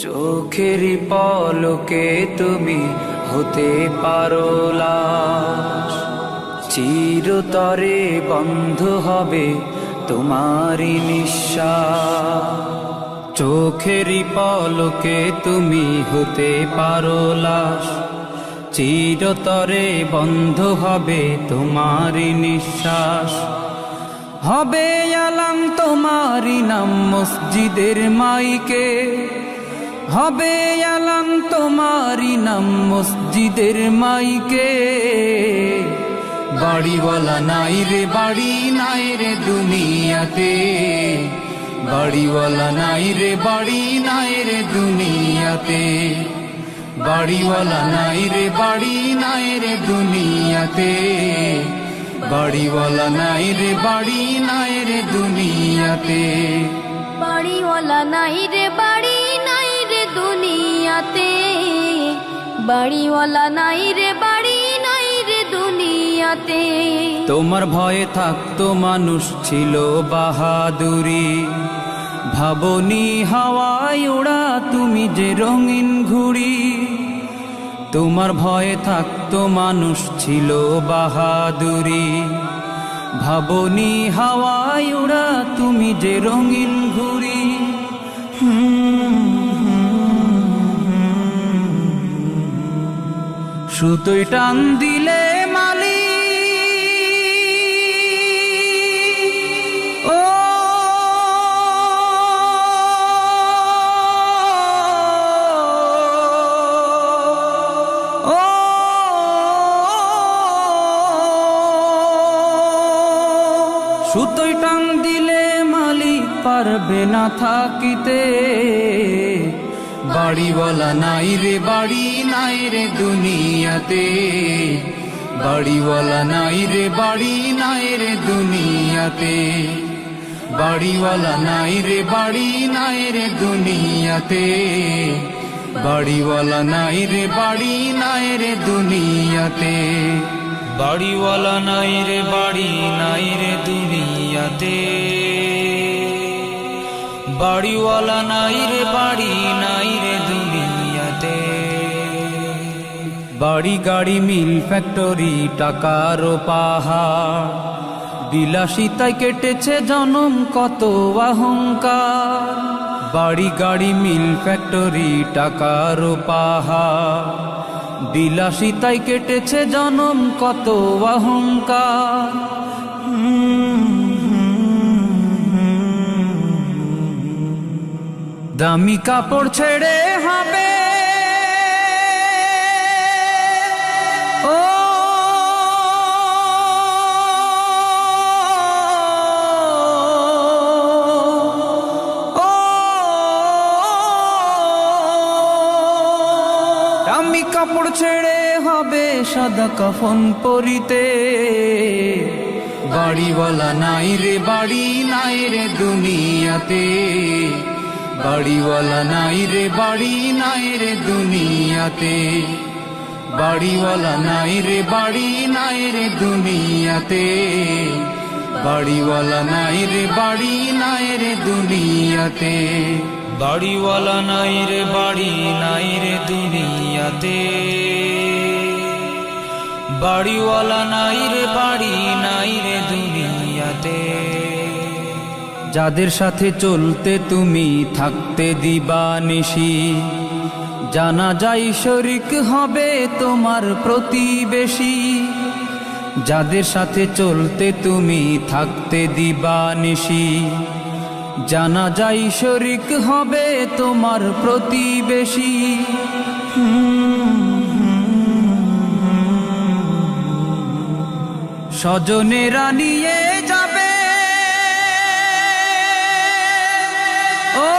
চোখেরই পলকে তুমি হতে পারো লাশ, চিরতরে বন্ধ হবে তোমারই নিঃশ্বাস। চোখেরই পলকে তুমি হতে পারো লাশ, চিরতরে বন্ধ হবে তোমারই নিঃশ্বাস। হবে আলাম তোমারই নাম মসজিদের মাইকে, হবে আলাম তোমারই নাম মসজিদের মাইকে। বাড়িওয়ালা নাই রে বাড়ি নাই রে দুনিয়াতে, বাড়িওয়ালা নাই রে বাড়ি নাই রে দুনিয়াতে, বাড়িওয়ালা নাই রে বাড়ি নাই রে দুনিয়াতে, বাড়িওয়ালা নাই রে বাড়ি নাই রে দুনিয়াতে। বাড়িওয়ালা নাই রে বাড়ি নাই রে দুনিয়াতে, বাড়িওয়ালা নাই রে বাড়ি নাই রে দুনিয়াতে। তোমার ভয়ে থাকতো মানুষ ছিল বাহাদুরি, ভাবনি হাওয়ায় ওড়া তুমি যে রঙিন ঘুড়ি। তোমার ভয়ে থাকতো মানুষ ছিল বাহাদুরি, ভাবনি হাওয়ায় ওড়া তুমি যে রঙিন ঘুড়ি। সুতোয় টান দিলে মালি ও সুতোয় টান দিলে মালিক পারবে না থাকিতে। বাড়িওয়ালা নাই রে বাড়ি নাই রে দুনিয়াতে, বাড়িওয়ালা নাই রে বাড়ি নাই রে দুনিয়াতে, বাড়িওয়ালা নাই রে বাড়ি নাই রে দুনিয়াতে, বাড়িওয়ালা নাই রে বাড়ি নাই রে দুনিয়াতে, বাড়িওয়ালা নাই রে বাড়ি নাই রে দুনিয়াতে, বাড়িওয়ালা নাই রে বাড়ি নাই রে দুনিয়াতে। বাড়ি গাড়ি মিল ফ্যাক্টরি টাকার পাহাড়, বিলাসিতায় কেটেছে জনম কত অহংকার। বাড়ি গাড়ি মিল ফ্যাক্টরি টাকার পাহাড়, বিলাসিতায় কেটেছে জনম কত অহংকার। দামি কাপড় ছেড়ে হবে ও দামি কাপড় ছেড়ে হবে সাদা কাফন পরিতে। বাড়িওয়ালা নাই রে বাড়ি নাই রে দুনিয়াতে, বাড়িওয়ালা নাই রে বাড়ি নাই রে দুনিয়াতে, বাড়িওয়ালা নাই রে বাড়ি নাই রে দুনিয়াতে, বাড়িওয়ালা নাই রে বাড়ি নাই রে দুনিয়াতে, বাড়িওয়ালা নাই রে বাড়ি নাই রে দুনিয়াতে, বাড়িওয়ালা নাই রে বাড়ি নাই রে দুনিয়াতে। যাদের সাথে চলতে তুমি থাকতে দিবানিশি, জানা যায় শরিক হবে তোমার প্রতিবেশী। যাদের সাথে চলতে তুমি থাকতে দিবানিশি, জানা যায় শরিক হবে তোমার প্রতিবেশী। স্বজনেরা নিয়ে যাবে ও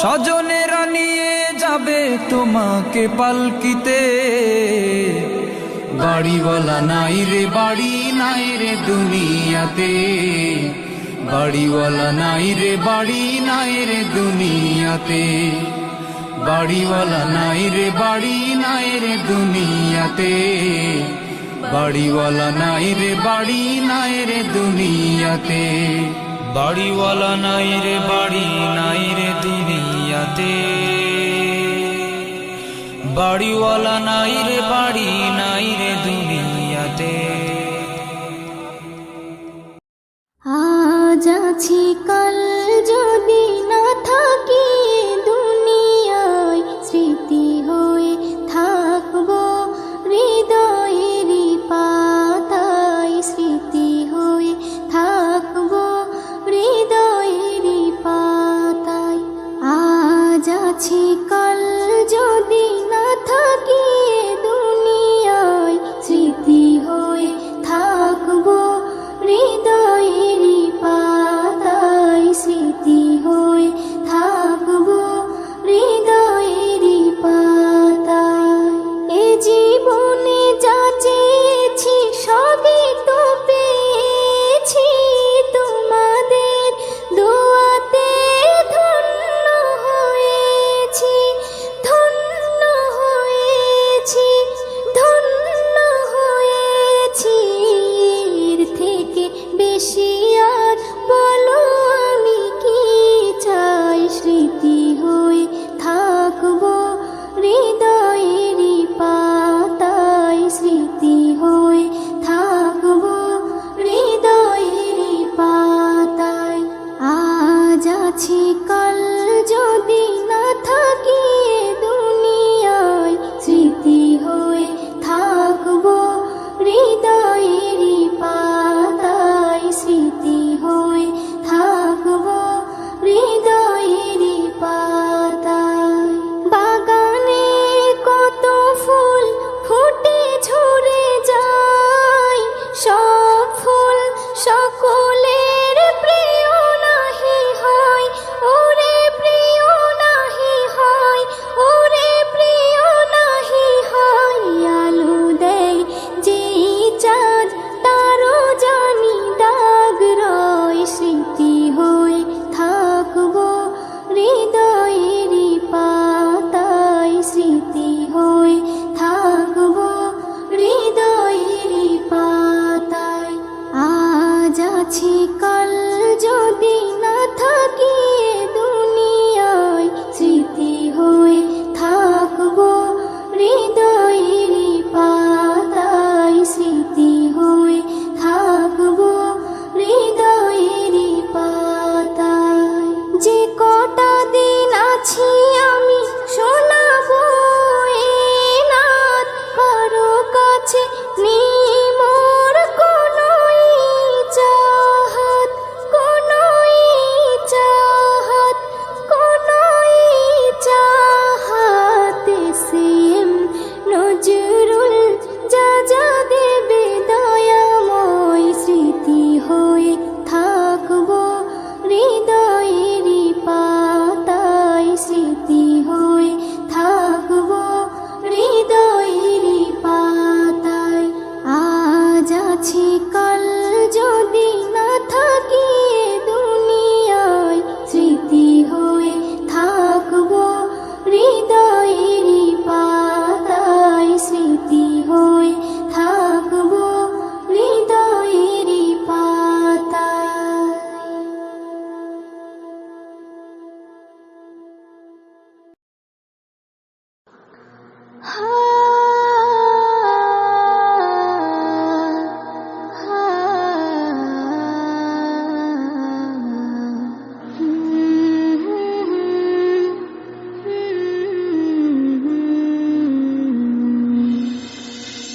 স্বজনেরা নিয়ে যাবে তোমাকে পালকিতে। বাড়িওয়ালা নাই রে বাড়ি নাই রে দুনিয়াতে, বাড়িওয়ালা নাই রে বাড়ি নাই রে দুনিয়াতে, বাড়িওয়ালা নাই রে বাড়ি নাই রে দুনিয়াতে, বাড়িওয়ালা নাই রে বাড়ি নাই রে দুনিয়াতে, বাড়িওয়ালা নাই রে বাড়ি নাই রে দুনিয়াতে, বাড়িওয়ালা নাই রে বাড়ি নাই রে দুনিয়াতে। আজ আছি কাল যদি না থাকি দুনিয়ায়, স্মৃতি হয়ে থাকবো হৃদয়েরই পাতায়, স্মৃতি হয়ে থাকবো হৃদয়েরই পাতায়। আজ আছি কাল যদি না থাকি দুনিয়ায়, স্মৃতি হয়ে থাকবো হৃদয়েরই পাতায়, স্মৃতি হয়ে থাকবো হৃদয়েরই পাতায়। এ জীবনে যা চেয়েছি সবই তো পেয়েছি, তোমাদের দোয়াতে ধন্য হয়েছি, ধন্য হয়েছি, ধন্য হয়েছি। এর থেকে বেশি আর বলো আমি কি চাই, স্মৃতি হয়ে থাকবো হৃদয়েরই পাতায়, স্মৃতি হয়ে থাকবো হৃদয়েরই পাতায়। আজ আছি কাল যদি না থাকি দুনিয়ায়, স্মৃতি হয়ে থাকবো হৃদয়েরই পাতায়, স্মৃতি হয়ে থাকবো হৃদয়েরই পাতায়। বাগানে কত ফুল ফুটে ঝরে যায়, সব ফুল সকলের প্রিয় নাহি হয়, ওরে প্রিয় নাহি হয়, ওরে প্রিয় নাহি হয়। আলো দেয় যে চাঁদ তারও জানি দাগ রয়, স্মৃতি হয়ে থাকবো হৃদয়েরই পাতায়, স্মৃতি হয়ে থাকবো হৃদয়েরই পাতায়। আজ আছি কাল যদি না থাকি দুনিয়ায়, স্মৃতি হয়ে থাকবো হৃদয়েরই পাতায়, স্মৃতি হয়ে থাকবো হৃদয়েরই পাতায়। যে কটা দিন আছি আমি শোনাবো এ নাত, কারো কাছে নেই মোর কোনো চাহাত, কোনো চাহাত, কোনো চাহাত। সেম নজরুল যা যা দেবে দয়াময়, স্মৃতি হয়ে থাকবো হৃদয়েরই পাতায়, স্মৃতি হয়ে থাকবো হৃদয়েরই পাতায়। আজ আছি কাল যদি না থাকি দুনিয়ায়, স্মৃতি হয়ে থাকবো হৃদয়েরই পাতায়, স্মৃতি হয়ে থাকবো হৃদয়েরই পাতায়।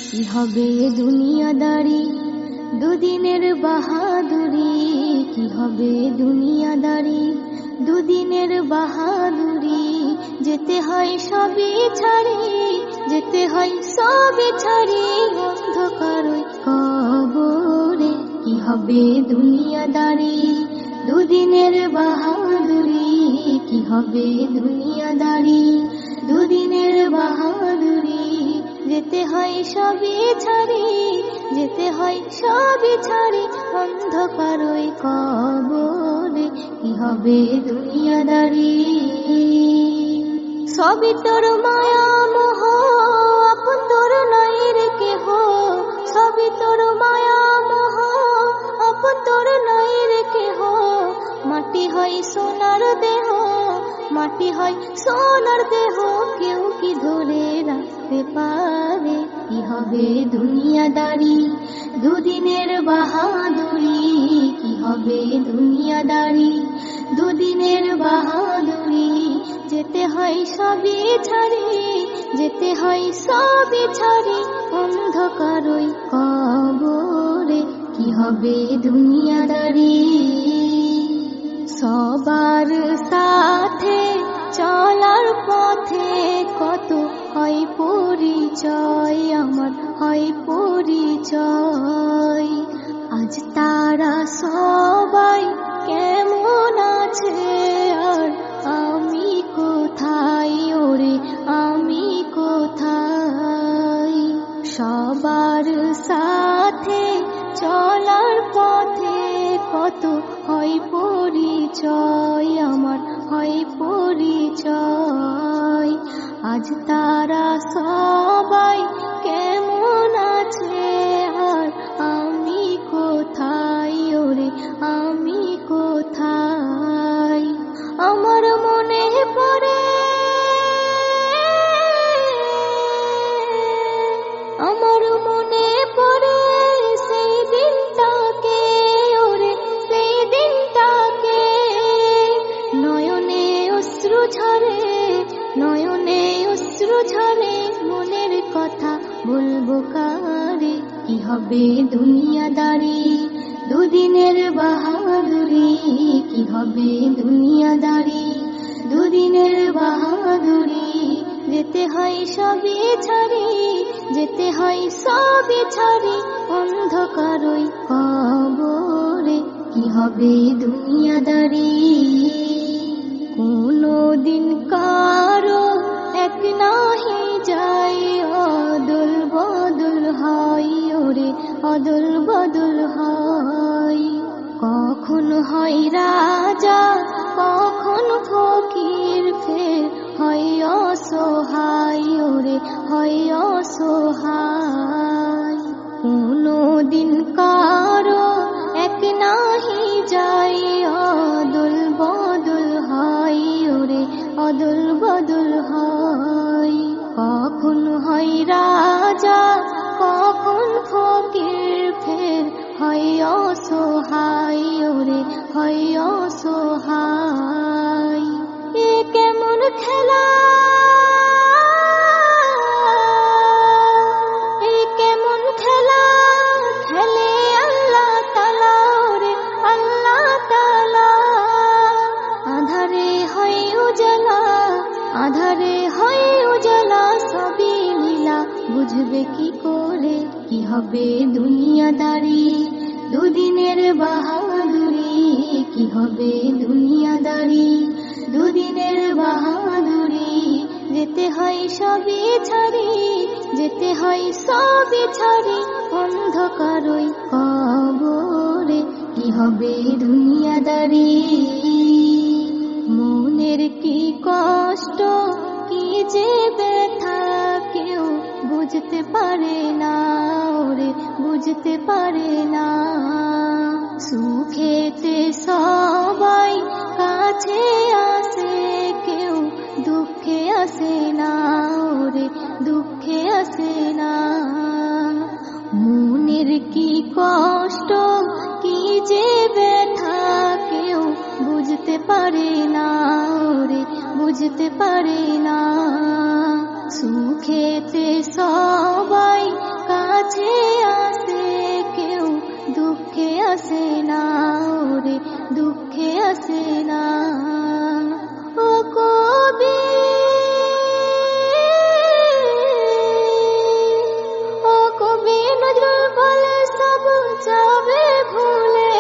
কি হবে দুনিয়াদারি দুদিনের বাহাদুরি, কি হবে দুনিয়াদারি দুদিনের বাহাদুরি। যেতে হয় সবই ছাড়ি, যেতে হয় সবই ছাড়ি অন্ধকার কবরে। কি হবে দুনিয়াদারি দুদিনের বাহাদুরি, কি হবে দুনিয়াদারি দুদিনের বাহাদুরি। যেতে হয় সবই ছাড়ি, যেতে হয় সবই ছাড়ি অন্ধকার কবরে। কি হবে দুনিয়াদারি। সবই তোর মায়া মোহ, আপন তোর নাই রে কেহ। সবই তোর মায়া মোহ, আপন তোর নাই রে কেহ। মাটি হয় সোনার দেহ, মাটি হয় সোনার দেহ, কেউ কি ধরে রাখতে পারে? কি হবে দুনিয়াদারি, দুদিনের বাহাদুরি। কি হবে দুনিয়াদারি, দুদিনের বাহাদুরি। যেতে হয় সবই ছাড়ি, যেতে হয় সবই ছাড়ি, অন্ধকারই কবরে। কি হবে দুনিয়াদারি, সবার সাথে চলার পথে কত হয় পরিচয়, আমার হয় পরিচয়। আজ তারা সবাই কেমন আছে, আর আমি কোথায়? ওরে আমি কোথায়? সবার সাথে চলার পথে কত হয় পরিচয়, আমার হয় পরিচয়। আজ তারা সবাই কেমন আছে, আর আমি কোথায়? ওরে আমি কোথায়? আমার মনে পড়ে, আমার মনে পড়ে সেই দিনটাকে, ওরে সেই দিনটাকে। নয়নে অশ্রু ঝরে, নয়নে অশ্রু ঝরে, মনের কথা বলবো কারে? কি হবে দুনিয়াদারি, দুদিনের বাহাদুরি। কি হবে দুনিয়াদারি, দুদিনের বাহাদুরি। যেতে হয় সবই ছাড়ি, যেতে হয় সবই ছাড়ি, অন্ধকারই কবরে। কি হবে দুনিয়াদারি, কোনো দিন কারো এক নাহি যায়, অদল বদল হয়। ওরে অদল বদল হয়। কখন হয় রাজা, কখন ফকির, ফের হয় অসহায়। ওরে হয় অসহায়। কোনো দিন কারো এক নাহি যায়, অদল বদল হয়। ওরে অদল বদল হয়। কখন হয় রাজা, কখন ফকির, ফের হয় অসহায়। ওরে হয় অসহায়। এ কেমন খেলা, এ কেমন খেলা, খেলে আল্লাহ তাআলা। ওরে আল্লাহ তাআলা। আধারে হয় উজালা, আধারে হয় উজালা, সবই লীলা বুঝবে কি করে? কি হবে দুনিয়াদারি, দুদিনের বাহাদুরি। কি হবে দুনিয়াদারি, দুদিনের বাহাদুরি। যেতে হয় সবই ছাড়ি, যেতে হয় সবই ছাড়ি, অন্ধকারই কবরে। কি হবে দুনিয়াদারি, মনের কি কষ্ট, কি যে ব্যথা, কেউ বুঝতে পারে না। ওরে বুঝতে পারে না। সুখেতে সবাই কাছে আসে, কেউ দুঃখে আসে না। ওরে দুঃখে আসে না। মনের কি কষ্ট, কি যে ব্যথা, কেউ বুঝতে পারে না। ওরে বুঝতে পারে না। সুখেতে সবাই কাছে আসে, কেউ দুঃখে আসে না। ওরে দুঃখে আসে না। ও কবি, ও কবি নজরুল বলে সব যাবে ভুলে।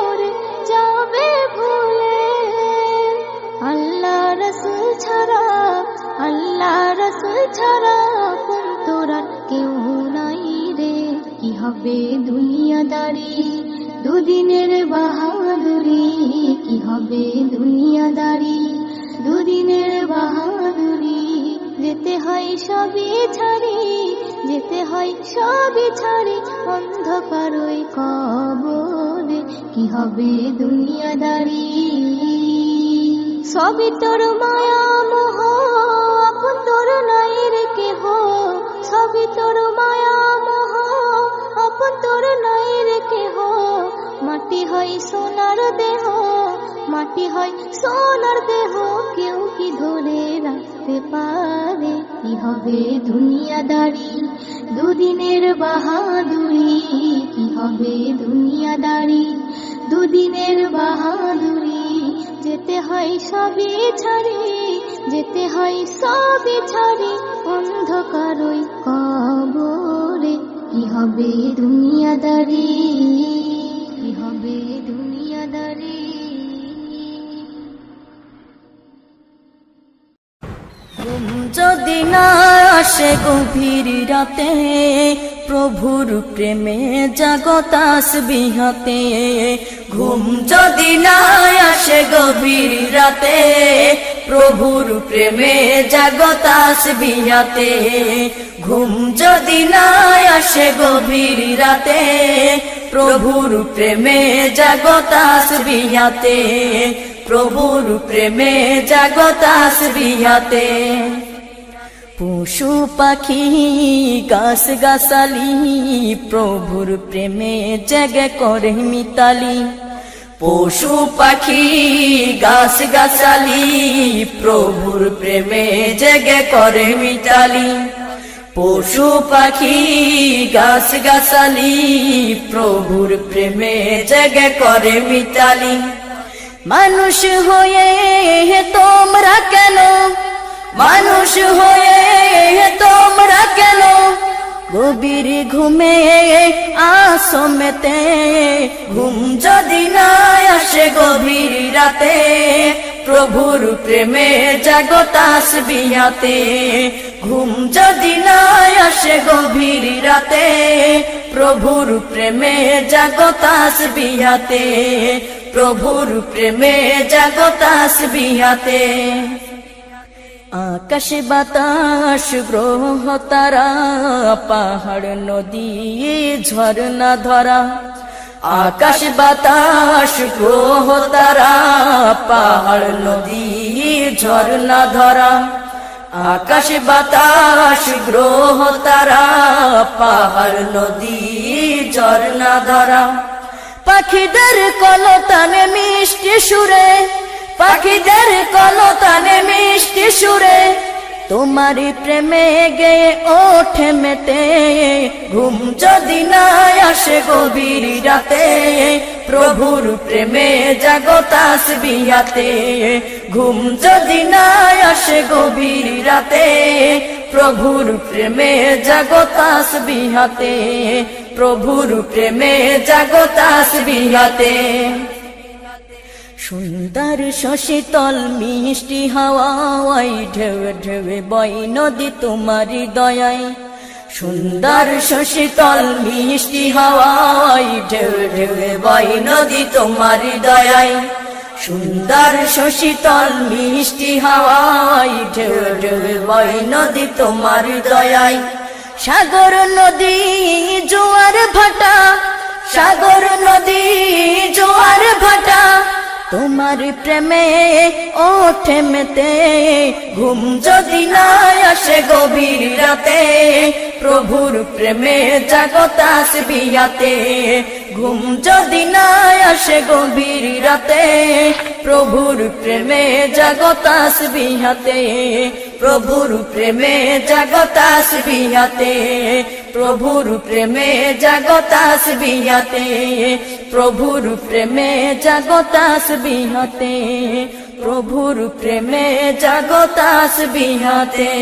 ওরে যাবে ভুলে। আল্লাহ রসুল ছাড়া, আল্লাহ রসুল ছাড়া আপন তোর আর কেউ নাই রে। কি হবে দুনিয়াদারি, দুদিনের বাহাদুরি। কি হবে দুনিয়াদারি, দুদিনের বাহাদুরি। যেতে হয় সবই ছাড়ি, যেতে হয় সবই ছাড়ি, অন্ধকার ওই কবরে কি হবে দুনিয়াদারি। সবই তোর মায়া মোহ, আপন তোর নাই রে কেহ, সবই তোর মায়া মোহ, আপন তোর নাই রে কেহ। মাটি হয় সোনার দেহ, মাটি হয় সোনার দেহ, কেউ কি ধরে রাখতে পারে কি হবে দুনিয়াদারি। দুদিনের বাহাদুরি কি হবে দুনিয়াদারি, দুদিনের বাহাদুরি। যেতে হয় সবই ছাড়ি, যেতে হয় সবই ছাড়ি, অন্ধকার ওই কবরে কি হবে দুনিয়াদারি, কি হবে দুনিয়াদারি। ঘুম যদি না আসে গভীর রাতে, প্রভুর প্রেমে জাগো তাসবিহ হাতে। ঘুম যদি না আসে গভীর রাতে, প্রভুর প্রেমে জাগো তাসবিহ হাতে। ঘুম যদি না আসে গভীর রাতে, প্রভুর প্রেমে জাগো তাসবিহ হাতে। প্রভুর প্রেমে জাগো তাসবিহ হাতে। পশু পাখি গাছ গাছালি, প্রভুর প্রেমে জেগে করে মিতালি। পশু পাখি গাছ গাছালি, প্রভুর প্রেমে জেগে করে মিতালি। পশু পাখি গাছ গাছালি, প্রভুর প্রেমে জেগে করে মিতালি। মানুষ হয়ে তোমরা কেন, মানুষ হয়ে তোমরা কেন, গভীর ঘুমে আসো মেতে। ঘুম যদি না আসে গভীর রাতে, প্রভুর প্রেমে জাগো তাসবিহ হাতে। ঘুম যদি না আসে গভীর রাতে, প্রভুর প্রেমে জাগো তাসবিহ হাতে। প্রভুর প্রেমে জাগো তাসবিহ হাতে। আকাশ বাতাস গ্রহ তারা, পাহাড় নদী ঝরনা ধরা। আকাশ বাতাস গ্রহ তারা, পাহাড় নদী ঝরনা ধরা। আকাশ বাতাস গ্রহ তারা, পাহাড় নদী ঝরনা ধরা। পাখিদের কলতানে মিষ্টি সুরে, পাখিদের কলতানে মিষ্টি সুরে, তোমারি প্রেমে গেয়ে ওঠে মেতে। ঘুম যদি না আসে গভীর রাতে, প্রভুর প্রেমে জাগো তাসবিহ হাতে। ঘুম যদি না আসে গভীর রাতে, প্রভুর প্রেমে জাগো তাসবিহ হাতে। প্রভুর প্রেমে জাগো তাসবিহ হাতে। সুন্দর শশীতল মিষ্টি হাওয়ায়, ঢেউ ঢেউ বয় নদী তোমারি দয়ায়। সুন্দর শশীতল মিষ্টি হাওয়ায়, ঢেউ ঢেউ বয় নদী তোমারি দয়ায়। সুন্দর শশীতল মিষ্টি হাওয়ায়, ঢেউ ঢেউ বয় নদী তোমারি দয়ায়। সাগর নদী জোয়ার ভাটা, সাগর নদী জোয়ার ভাটা, তোমার প্রেমে ওঠে মেতে। ঘুম যদি না আসে গভীর রাতে, প্রভুর প্রেমে জাগো তাসবিহ হাতে। ঘুম যদি না আসে গভীর রাতে, প্রভুর প্রেমে জাগো তাসবিহ হাতে। প্রভুর প্রেমে জাগো তাসবিহ হাতে। প্রভুর প্রেমে জাগো তাসবিহ হাতে। প্রভুর প্রেমে জাগো তাসবিহ হাতে। প্রভুর প্রেমে জাগো তাসবিহ হাতে।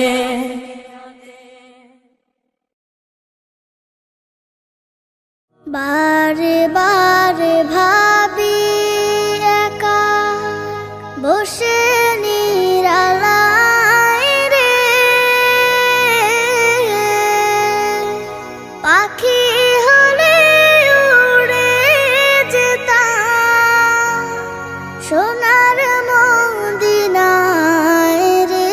বারে বারে ভাবি একা বসে নিরালায় রে, পাখি হলে উড়ে যেতাম সোনার মদিনায় রে।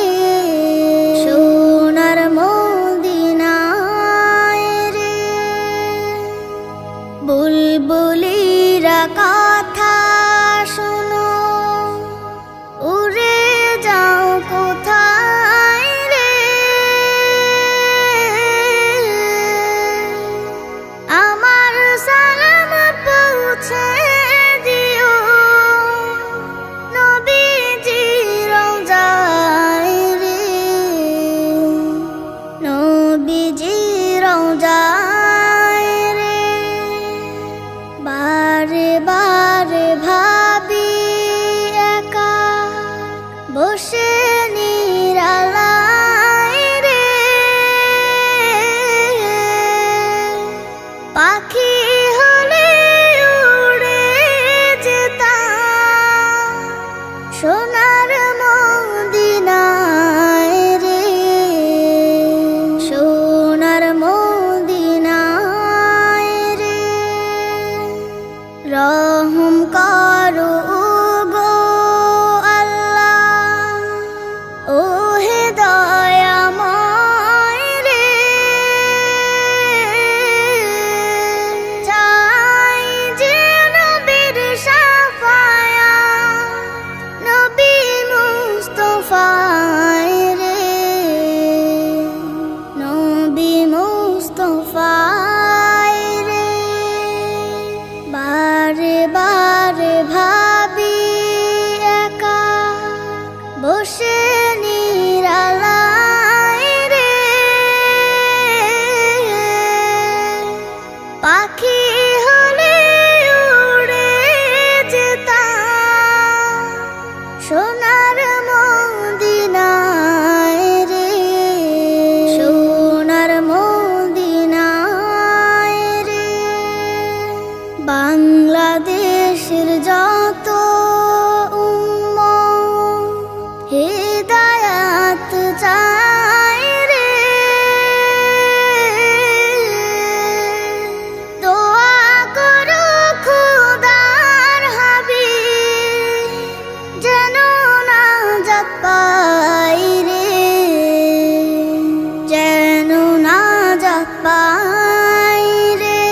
পাই রে,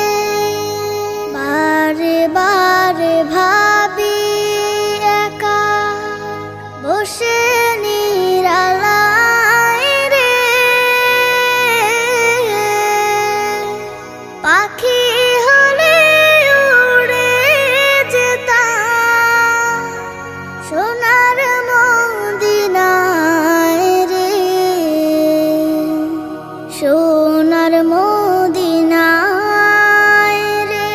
বারে বারে ভাবি একা বসে নিরালায় রে, পাখি হলে উড়ে যেতাম সোনার মদিনায় রে, সোনার মদিনায় রে।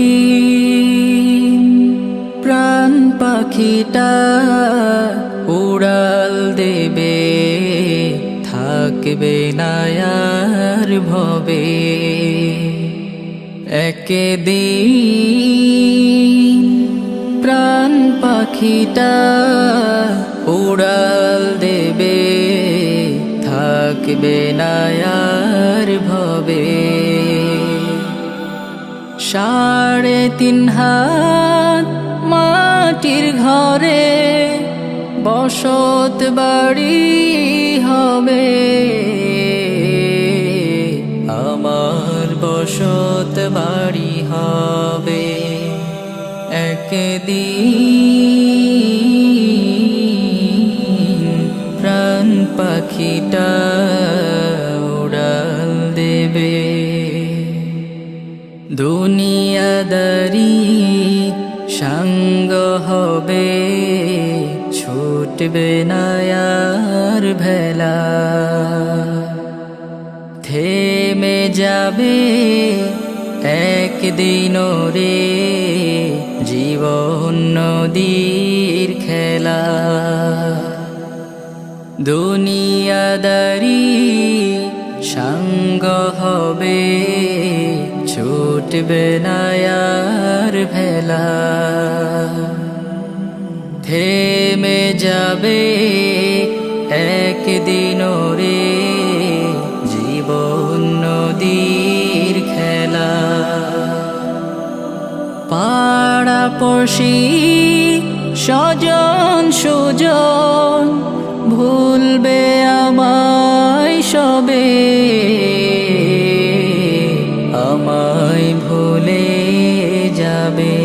একদিন প্রাণ পাখিটা উড়াল দেবে, থাকবে না আর ভবে। একদিন প্রাণ পাখিটা উড়াল দেবে, থাকবে না আর ভবে। 3.5 হাত মাটির ঘরে বসত বাড়ি হবে, আমার বসত বাড়ি হবে। একদিন প্রাণ পাখিটা উড়াল দেবে। দুনিয়াদারি সঙ্গ হবে, ছুটবে না আর ভেলা। থেমে যাবে একদিন রে জীবন নদীর খেলা। দুনিয়াদারি সঙ্গ হবে, ছুটবে না আর ভেলা। থেমে যাবে একদিন রে জীবন নদীর খেলা। পাড়াপড়শি স্বজন সুজন ভুলবে আমায় সবে, আমায় ভুলে যাবে।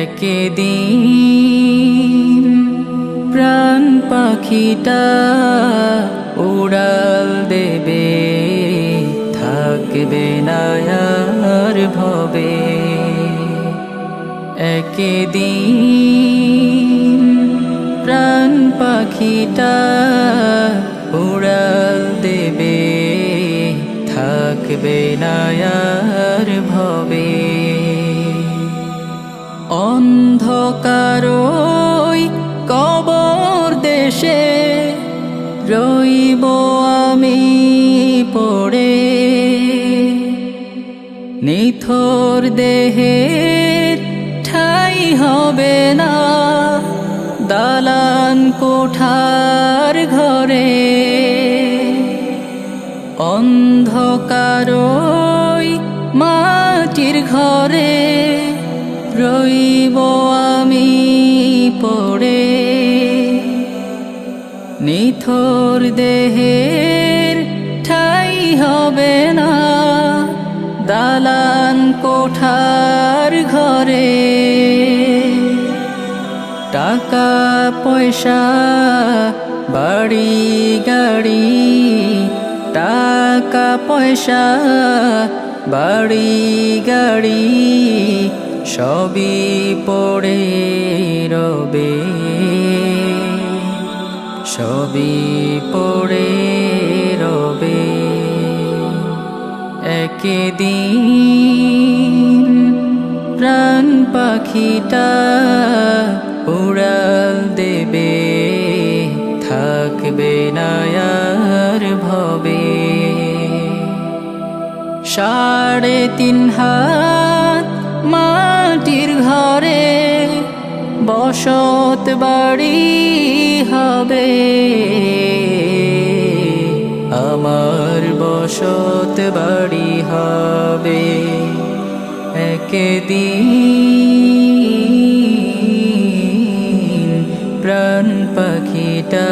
একদিন প্রাণ পাখিটা উড়াল দেবে, থাকবে না আর ভবে। একদিন প্রাণ পাখিটা উড়াল দেবে, থাকবে না আর ভবে। অন্ধকারই কবর দেশে রইব আমি পড়ে, নিথর দেহের ঠাই হবে না দালান কোঠার ঘরে। অন্ধকারই মাটির ঘরে রইব আমি পড়ে, নিথর দেহের ঠাই হবে না দালান কোঠার ঘরে। টাকা পয়সা বাড়ি গাড়ি, টাকা পয়সা বাড়ি গাড়ি সবই পড়ে রবে, সবই পড়ে রবে। একদিন প্রাণ পাখিটা উড়াল দেবে, থাকবে না আর ভবে। 3.5 হাত মাটি বসত বাড়ি হবে, আমার বসত বাড়ি হবে। একদিন প্রাণ পাখিটা